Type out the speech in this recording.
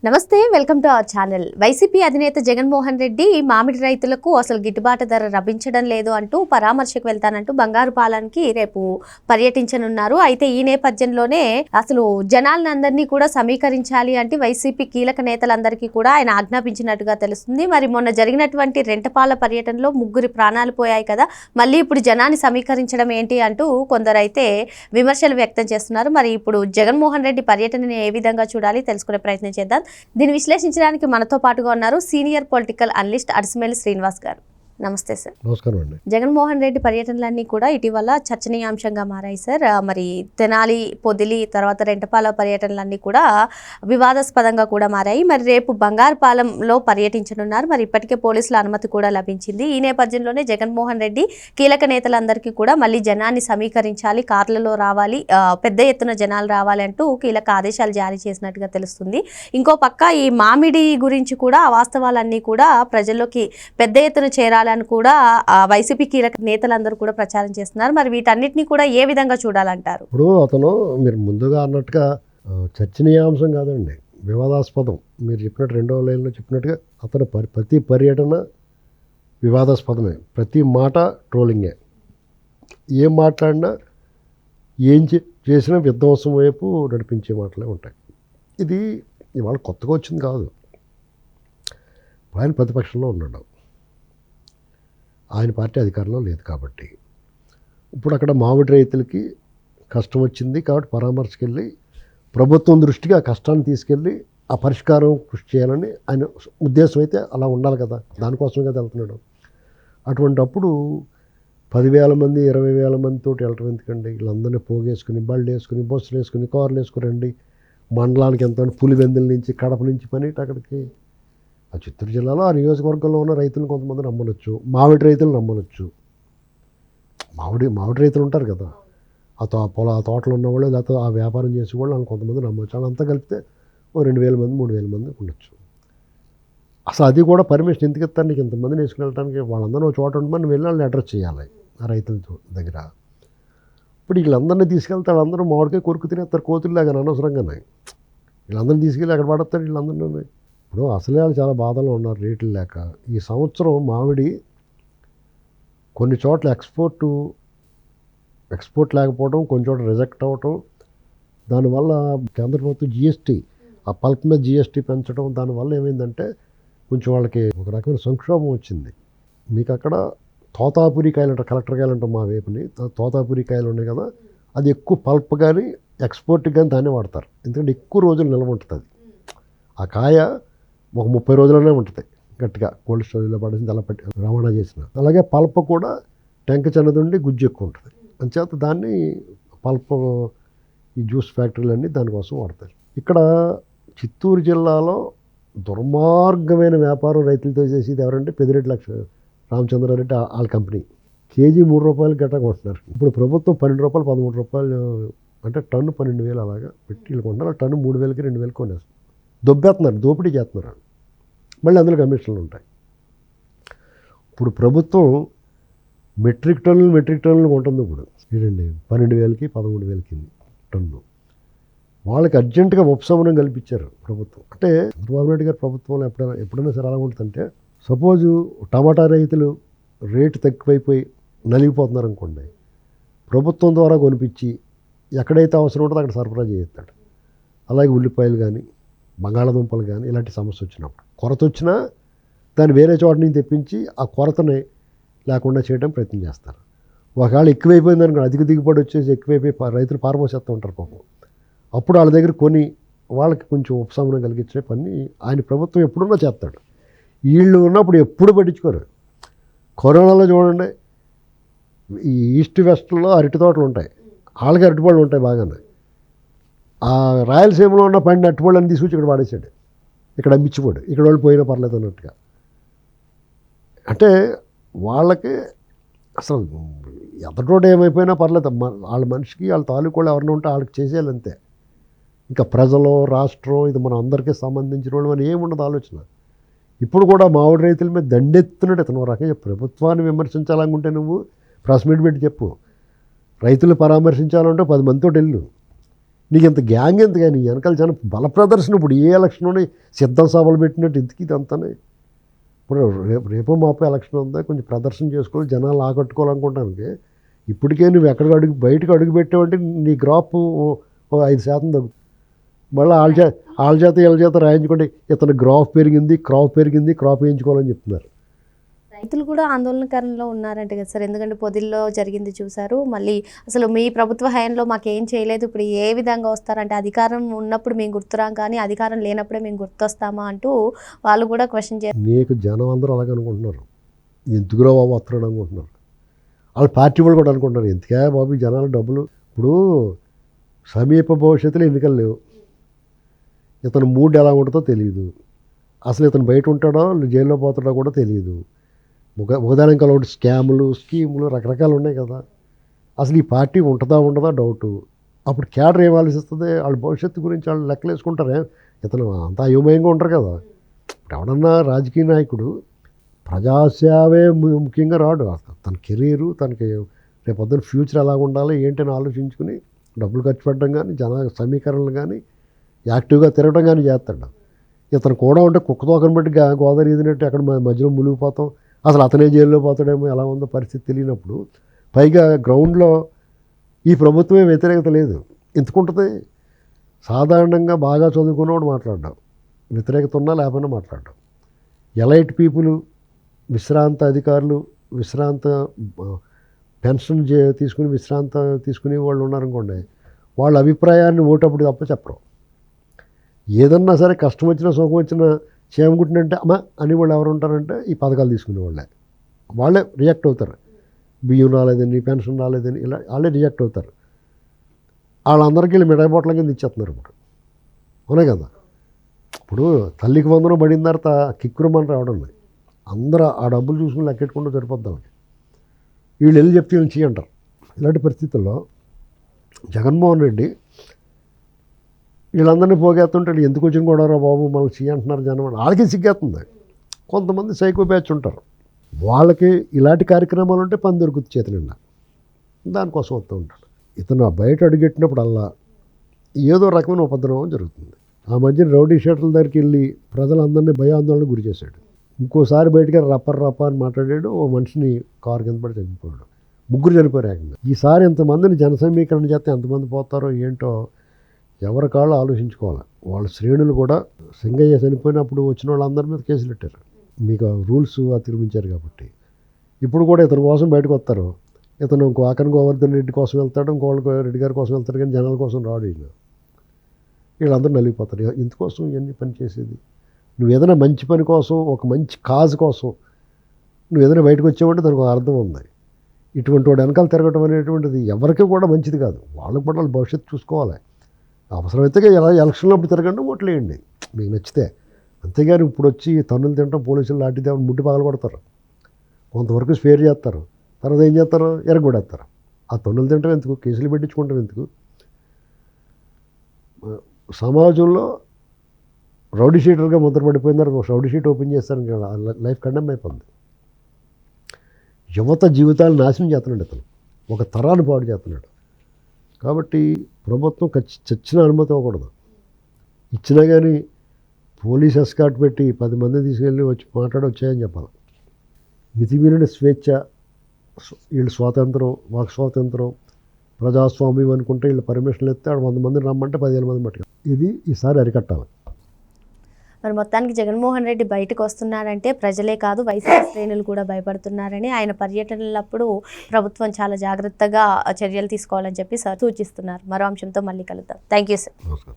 నమస్తే, welcome to our channel. YCP అధినేత జగన్మోహన్ రెడ్డి మామిడి రైతులకు అసలు గిట్టుబాటు ధర లభించడం లేదు అంటూ పరామర్శకు వెళ్తానంటూ బంగారుపాలెంకి రేపు పర్యటించనున్నారు. అయితే ఈ నేపథ్యంలోనే అసలు జనాలందరినీ కూడా సమీకరించాలి అంటే వైసీపీ కీలక నేతలందరికీ కూడా ఆయన ఆజ్ఞాపించినట్టుగా తెలుస్తుంది. మరి మొన్న జరిగినటువంటి రెంటపాల పర్యటనలో 3 ప్రాణాలు పోయాయి కదా, మళ్ళీ ఇప్పుడు జనాన్ని సమీకరించడం ఏంటి అంటూ కొందరైతే విమర్శలు వ్యక్తం చేస్తున్నారు. మరి ఇప్పుడు జగన్మోహన్ రెడ్డి పర్యటనని ఏ విధంగా చూడాలి తెలుసుకునే ప్రయత్నం చేద్దాం. దీన్ని విశ్లేషించడానికి మనతో పాటుగా ఉన్నారు సీనియర్ పొలిటికల్ అనలిస్ట్ అడిసిమేలి శ్రీనివాస్ గారు. నమస్తే సార్. నమస్కారం అండి. జగన్మోహన్ రెడ్డి పర్యటనలన్నీ కూడా ఇటీవల చర్చనీయాంశంగా మారాయి సార్. మరి తెనాలి, పొదిలి, తర్వాత రెంటపాల పర్యటనలన్నీ కూడా వివాదాస్పదంగా కూడా మారాయి. మరి రేపు బంగారుపాలెంలో పర్యటించనున్నారు. మరి ఇప్పటికే పోలీసుల అనుమతి కూడా లభించింది. ఈ నేపథ్యంలోనే జగన్మోహన్ రెడ్డి కీలక నేతలందరికీ కూడా మళ్ళీ జనాన్ని సమీకరించాలి, కార్లలో రావాలి, పెద్ద ఎత్తున జనాలు రావాలి అంటూ కీలక ఆదేశాలు జారీ చేసినట్టుగా తెలుస్తుంది. ఇంకో పక్క ఈ మామిడి గురించి కూడా వాస్తవాలన్నీ కూడా ప్రజల్లోకి పెద్ద ఎత్తున చేరాలి అని కూడా వైసీపీ కీలక నేతలందరూ కూడా ప్రచారం చేస్తున్నారు. మరి వీటన్నిటిని కూడా ఏ విధంగా చూడాలంటారు? ఇప్పుడు అతను మీరు ముందుగా అన్నట్టుగా చర్చనీయాంశం కాదండి, వివాదాస్పదం. మీరు చెప్పినట్టు 2వ లైన్లో చెప్పినట్టుగా అతను ప్రతి పర్యటన వివాదాస్పదమే, ప్రతి మాట ట్రోలింగే. ఏం మాట్లాడినా ఏం చేసినా విధ్వంసం వైపు నడిపించే మాటలే ఉంటాయి. ఇది ఇవాళ కొత్తగా వచ్చింది కాదు. ఆయన ప్రతిపక్షంలో ఉన్నాడు, ఆయన పార్టీ అధికారంలో లేదు కాబట్టి. ఇప్పుడు అక్కడ మామిడి రైతులకి కష్టం వచ్చింది కాబట్టి పరామర్శకు వెళ్ళి ప్రభుత్వం దృష్టికి ఆ కష్టాన్ని తీసుకెళ్ళి ఆ పరిష్కారం కృషి చేయాలని ఆయన ఉద్దేశం అయితే అలా ఉండాలి కదా, దానికోసమే కదా వెళ్తున్నాడు. అటువంటప్పుడు 10,000 మంది 20,000 మందితో వెళ్ళటం ఎందుకండి? వీళ్ళందరినీ పోగేసుకుని బళ్ళు వేసుకుని బస్సులు వేసుకుని కార్లు వేసుకురండి, మండలానికి ఎంత పులివెందుల నుంచి కడప నుంచి పని అక్కడికి. ఆ చిత్తూరు జిల్లాలో ఆ నియోజకవర్గంలో ఉన్న రైతులను కొంతమంది నమ్మనొచ్చు, మామిడి రైతులు నమ్మనొచ్చు. మామిడి రైతులు ఉంటారు కదా, ఆ తోటలు ఉన్నవాళ్ళు లేకపోతే ఆ వ్యాపారం చేసే వాళ్ళు వాళ్ళు కొంతమంది నమ్మవచ్చు. వాళ్ళంతా కలిపితే 2,000 మంది 3,000 మంది ఉండొచ్చు. అసలు అది కూడా పర్మిషన్ ఎందుకు ఇస్తాను నీకు ఇంతమందిని వేసుకెళ్ళడానికి? వాళ్ళందరూ ఒక చోట ఉండమని వెళ్ళి వాళ్ళని అడ్రస్ చేయాలి ఆ రైతుల దగ్గర. ఇప్పుడు వీళ్ళందరినీ తీసుకెళ్తే వాళ్ళందరూ మామిడికాయ కొరుకు తినేస్తారు కోతుల్లాగా అనవసరంగానే. వీళ్ళందరినీ తీసుకెళ్ళి అక్కడ పడతారు వీళ్ళందరినీ. ఇప్పుడు అసలే వాళ్ళు చాలా బాధలో ఉన్నారు రేట్లు లేక. ఈ సంవత్సరం మామిడి కొన్ని చోట్ల ఎక్స్పోర్ట్ లేకపోవడం, కొన్ని చోట్ల రిజెక్ట్ అవ్వటం, దానివల్ల కేంద్ర ప్రభుత్వం జిఎస్టీ ఆ పల్ప్ మీద జిఎస్టీ పెంచడం, దానివల్ల ఏమైందంటే కొంచెం వాళ్ళకి ఒక రకమైన సంక్షోభం వచ్చింది. మీకు అక్కడ తోతాపురి కాయలు అంటారు, కలెక్టర్ కాయలు అంటాం మా వైపుని. తోతాపురి కాయలు ఉన్నాయి కదా, అది ఎక్కువ పల్ప్ కానీ ఎక్స్పోర్ట్కి కానీ దాన్ని వాడతారు. ఎందుకంటే ఎక్కువ రోజులు నిల్వ ఉంటుంది అది. ఆ కాయ ఒక 30 రోజులనే ఉంటుంది గట్టిగా కోల్డ్ స్టోరేజ్లో పడేసి అలా పట్టి రవాణా చేసిన. అలాగే పల్ప్ కూడా టెంక చిన్నదుండి గుజ్జు ఎక్కువ ఉంటుంది. అంచేత దాన్ని పల్ప్ ఈ జ్యూస్ ఫ్యాక్టరీలన్నీ దానికోసం వాడతారు. ఇక్కడ చిత్తూరు జిల్లాలో దుర్మార్గమైన వ్యాపారం రైతులతో చేసేది ఎవరంటే పెద్దిరెడ్డి రామచంద్రారెడ్డి వాళ్ళ కంపెనీ. కేజీ 3 రూపాయలు గట్రా కొంటున్నారు. ఇప్పుడు ప్రభుత్వం 12 రూపాయలు 13 రూపాయలు అంటే టన్ను 12,000 అలాగా పెట్టి వీళ్ళు కొంటారు. టన్ను 3,000కి 2,000 కొనేస్తారు. దొబ్బేస్తున్నారు, దోపిడీ చేస్తున్నారు. మళ్ళీ అందులో కమిషన్లు ఉంటాయి. ఇప్పుడు ప్రభుత్వం మెట్రిక్ టన్నులు కొంటుంది. ఇప్పుడు ఏంటండి 12,000కి 13,000కి టన్ను. వాళ్ళకి అర్జెంటుగా ఉపశమనం కల్పించారు ప్రభుత్వం. అంటే చంద్రబాబు నాయుడు గారి ప్రభుత్వంలో ఎప్పుడైనా సరే అలా ఉంటుందంటే, సపోజు టమాటా రైతులు రేటు తక్కువైపోయి నలిగిపోతున్నారు అనుకోండి, ప్రభుత్వం ద్వారా కొనిపించి ఎక్కడైతే అవసరం ఉంటుందో అక్కడ సరఫరా చేస్తాడు. అలాగే ఉల్లిపాయలు కానీ బంగాళాదుంపలు కానీ ఇలాంటి సమస్య వచ్చినప్పుడు, కొరత వచ్చినా దాన్ని వేరే చోట నుంచి తెప్పించి ఆ కొరతని లేకుండా చేయడం ప్రయత్నం చేస్తారు. ఒకవేళ ఎక్కువైపోయింది అనుకో, అధిక దిగుబడి వచ్చేసి ఎక్కువైపోయి రైతులు పారబోసేస్తూ ఉంటారు పాపం. అప్పుడు వాళ్ళ దగ్గర కొని వాళ్ళకి కొంచెం ఉపశమనం కలిగించే పని ఆయన ప్రభుత్వం ఎప్పుడున్నా చేస్తాడు. వీళ్ళు ఉన్నప్పుడు ఎప్పుడు పట్టించుకోరు. కరోనాలో చూడండి, ఈ ఈస్ట్ వెస్ట్లో అరటి తోటలు ఉంటాయి, వాళ్ళకి అరటిపళ్ళు ఉంటాయి బాగానే. ఆ రాయలసీమలో ఉన్న పండిన అరటిపళ్ళని తీసుకొచ్చి ఇక్కడ పాడేసాడు, ఇక్కడ అమ్మిచ్చిపోడు, ఇక్కడ వాళ్ళు పోయినా పర్లేదు అన్నట్టుగా. అంటే వాళ్ళకి అసలు ఎదటోడు ఏమైపోయినా పర్లేదు, వాళ్ళ మనిషికి వాళ్ళ తాలూకు ఎవరైనా ఉంటే వాళ్ళకి చేసేయాలి అంతే. ఇంకా ప్రజలు రాష్ట్రం ఇది మన అందరికీ సంబంధించిన వాళ్ళు అని ఏముండదు ఆలోచన. ఇప్పుడు కూడా మామిడి రైతుల మీద దండెత్తున్నట్టు ఇతను రకంగా ప్రభుత్వాన్ని విమర్శించాలనుకుంటే నువ్వు ప్రెస్ మీట్ పెట్టి చెప్పు, రైతులు పరామర్శించాలంటే 10 మందితో వెళ్ళు. నీకు ఇంత గ్యాంగ్ ఎంత కానీ వెనకాల చాలా బల ప్రదర్శన. ఇప్పుడు ఏ ఎలక్షన్లోనే సిద్ధం సభలు పెట్టినట్టు ఇంతకీ ఇదంతానే. ఇప్పుడు రేపో మాపో ఎలక్షన్ ఉందా, కొంచెం ప్రదర్శన చేసుకోవాలి, జనాలు ఆకట్టుకోవాలనుకుంటానికి. ఇప్పటికే నువ్వు ఎక్కడికి బయటకు అడుగు పెట్టావంటే నీ గ్రాఫ్ 5% తగ్గుతుంది. మళ్ళీ వాళ్ళ చేత రాయించుకుంటే ఇతను గ్రాఫ్ పెరిగింది, క్రాప్ వేయించుకోవాలని చెప్తున్నారు. రైతులు కూడా ఆందోళనకరంలో ఉన్నారంట కదా సార్, ఎందుకంటే పొదిల్లో జరిగింది చూసారు. మళ్ళీ అసలు మీ ప్రభుత్వ హయాంలో మాకేం చేయలేదు, ఇప్పుడు ఏ విధంగా వస్తారంటే అధికారం ఉన్నప్పుడు మేము గుర్తురాం కానీ అధికారం లేనప్పుడే మేము గుర్తొస్తామా అంటూ వాళ్ళు కూడా క్వశ్చన్ చేస్తారు. నీకు జనం అందరూ అలాగే అనుకుంటున్నారు, ఎందుకురా బాబు వస్తున్నాడు అనుకుంటున్నారు. వాళ్ళ పార్టీ వాళ్ళు కూడా అనుకుంటున్నారు, ఎందుకే బాబు జనాలు డబ్బులు. ఇప్పుడు సమీప భవిష్యత్తులో ఎన్నికలు లేవు, ఇతను మూడ్ ఎలా ఉంటుందో తెలియదు, అసలు ఇతను బయట ఉంటాడో జైల్లో పోతాడో కూడా తెలియదు. ఒకదానికి ఒకటి స్కీములు రకరకాలు ఉన్నాయి కదా. అసలు ఈ పార్టీ ఉంటుందా డౌటు. అప్పుడు క్యాడర్ ఏం ఆలోచిస్తుంది, వాళ్ళ భవిష్యత్తు గురించి వాళ్ళు లెక్కలు వేసుకుంటారే. ఇతను అంత అయోమయంగా ఉంటారు కదా. ఇప్పుడు ఎవడన్నా రాజకీయ నాయకుడు ప్రజాసేవే ముఖ్యంగా రాడు. తన కెరీరు, తనకి రేపొద్దున ఫ్యూచర్ ఎలా ఉండాలి ఏంటని ఆలోచించుకుని డబ్బులు ఖర్చు పెట్టడం కానీ, జన సమీకరణలు కానీ, యాక్టివ్గా తిరగడం కానీ చేస్తాడు. ఇతను కూడా ఉంటే కుక్కతోకను బట్టి గోదావరి ఈదినట్టు అక్కడ మధ్యలో మునిగిపోతాం. అసలు అతనే జైల్లో పోతాడేమో, ఎలా ఉందో పరిస్థితి తెలియనప్పుడు, పైగా గ్రౌండ్లో ఈ ప్రభుత్వమే వ్యతిరేకత లేదు, ఎందుకుంటుంది. సాధారణంగా బాగా చదువుకున్నవాడు మాట్లాడడం, వ్యతిరేకత ఉన్నా లేకపోయినా మాట్లాడడం. ఎలైట్ పీపుల్, విశ్రాంత అధికారులు, విశ్రాంత పెన్షన్ తీసుకుని వాళ్ళు ఉన్నారనుకోండి, వాళ్ళ అభిప్రాయాన్ని ఓటప్పుడు తప్ప చెప్పరు. ఏదన్నా సరే కష్టం వచ్చినా సుఖం వచ్చినా చేమగుట్టినంటే అమ్మా అని వాళ్ళు ఎవరు ఉంటారంటే ఈ పథకాలు తీసుకునే వాళ్ళే రియాక్ట్ అవుతారు. బియ్యం రాలేదని, పెన్షన్ రాలేదని ఇలా వాళ్ళే రియాక్ట్ అవుతారు. వాళ్ళందరికీ వీళ్ళు మిఠాయి బొట్ల కింద ఇచ్చేస్తున్నారు ఇప్పుడు, అవునే కదా. ఇప్పుడు తల్లికి వందనం పడిన తర్వాత కిక్కురమని రావడం లేదు, అందరూ ఆ డబ్బులు చూసుకుని లెక్కెట్టుకుంటూ సరిపోద్ది వాళ్ళకి. వీళ్ళు వెళ్ళి చెప్తే వీళ్ళు చేయంటారు. ఇలాంటి పరిస్థితుల్లో జగన్మోహన్ రెడ్డి వీళ్ళందరినీ పోగేస్తుంటాడు. ఎందుకు వచ్చిన కూడా బాబు మళ్ళీ అంటున్నారు జనం, వాళ్ళకి సిగ్గేస్తుంది. కొంతమంది సైకో బ్యాచ్ ఉంటారు, వాళ్ళకి ఇలాంటి కార్యక్రమాలు ఉంటే పని దొరుకుతుంది చేతి నిండా, దానికోసం వస్తూ ఉంటాడు. ఇతను బయట అడుగెట్టినప్పుడల్లా ఏదో రకమైన ఉపద్రవం జరుగుతుంది. ఆ మధ్యన రౌడీ షీటర్ల దగ్గరికి వెళ్ళి ప్రజలందరినీ భయాందోళనకు గురి చేశాడు. ఇంకోసారి బయటకి రప్ప అని మాట్లాడాడు, ఓ మనిషిని కారు కింద పడి చనిపోయాడు, 3 చనిపోయారు ఏకంగా. ఈసారి ఎంతమందిని జన సమీకరణ చేస్తే ఎంతమంది పోతారో ఏంటో ఎవరి కాళ్ళు ఆలోచించుకోవాలి. వాళ్ళ శ్రేణులు కూడా సింగయ్య చనిపోయినప్పుడు వచ్చిన వాళ్ళందరి మీద కేసులు పెట్టారు, మీకు రూల్స్ అతిక్రమించారు కాబట్టి. ఇప్పుడు కూడా ఇతని కోసం బయటకు వస్తారు. ఇతను ఆకన్ గోవర్ధన్ రెడ్డి కోసం వెళ్తాడు, ఇంకోళ్ళ రెడ్డి గారి కోసం వెళ్తాడు, కానీ జనాల కోసం రాడు. వీళ్ళందరూ నలిగిపోతారు. ఇందుకోసం ఇవన్నీ పని చేసేది. నువ్వు ఏదైనా మంచి పని కోసం, ఒక మంచి కాజ్ కోసం నువ్వు ఏదైనా బయటకు వచ్చావంటే దానికి ఒక అర్థం ఉంది. ఇటువంటి వాడు వెనకాల తిరగటం అనేటువంటిది ఎవరికి కూడా మంచిది కాదు. వాళ్ళకి కూడా వాళ్ళ భవిష్యత్తు చూసుకోవాలి. అవసరమైతే ఎలా ఎలక్షన్లో అప్పుడు తిరగండి, ఓట్లు వేయండి మీకు నచ్చితే. అంతేగాని ఇప్పుడు వచ్చి తన్నులు తింటాం, పోలీసులు లాంటి దేవుని ముడ్డి పగలు కొడతారు, కొంతవరకు స్పేర్ చేస్తారు, తర్వాత ఏం చేస్తారు, ఎరగొడేస్తారు. ఆ తన్నులు తింటాం ఎందుకు, కేసులు పెట్టించుకుంటాం ఎందుకు. సమాజంలో రౌడీ షీటర్గా ముద్రపడిపోయినారు. రౌడీ షీట్ ఓపెన్ చేస్తారని లైఫ్ కండెమ్ అయిపోయింది. యువత జీవితాలు నాశనం చేస్తున్నాడు అతను, ఒక తరాన్ని పాడు చేస్తున్నాడు. కాబట్టి ప్రభుత్వం చచ్చిన అనుమతి ఇవ్వకూడదు. ఇచ్చినా కానీ పోలీస్ ఎస్కార్ట్ పెట్టి 10 మంది తీసుకెళ్ళి వచ్చి మాట్లాడొచ్చాయని చెప్పాలి. మితిమీరిన స్వేచ్ఛ, వీళ్ళు స్వాతంత్రం, వాక్ స్వాతంత్రం, ప్రజాస్వామ్యం అనుకుంటే వీళ్ళు పర్మిషన్లు ఎత్తే 100 మందిని రమ్మంటే 10,000 మంది పట్టుకు. ఇది ఈసారి అరికట్టాలి. మరి మొత్తానికి జగన్మోహన్ రెడ్డి బయటకు వస్తున్నారంటే ప్రజలే కాదు వైసీపీ శ్రేణులు కూడా భయపడుతున్నారని, ఆయన పర్యటనలప్పుడు ప్రభుత్వం చాలా జాగ్రత్తగా చర్యలు తీసుకోవాలని చెప్పి సార్ సూచిస్తున్నారు. మరో అంశంతో మళ్ళీ కలుద్దాం. Thank you sir. నమస్కారం.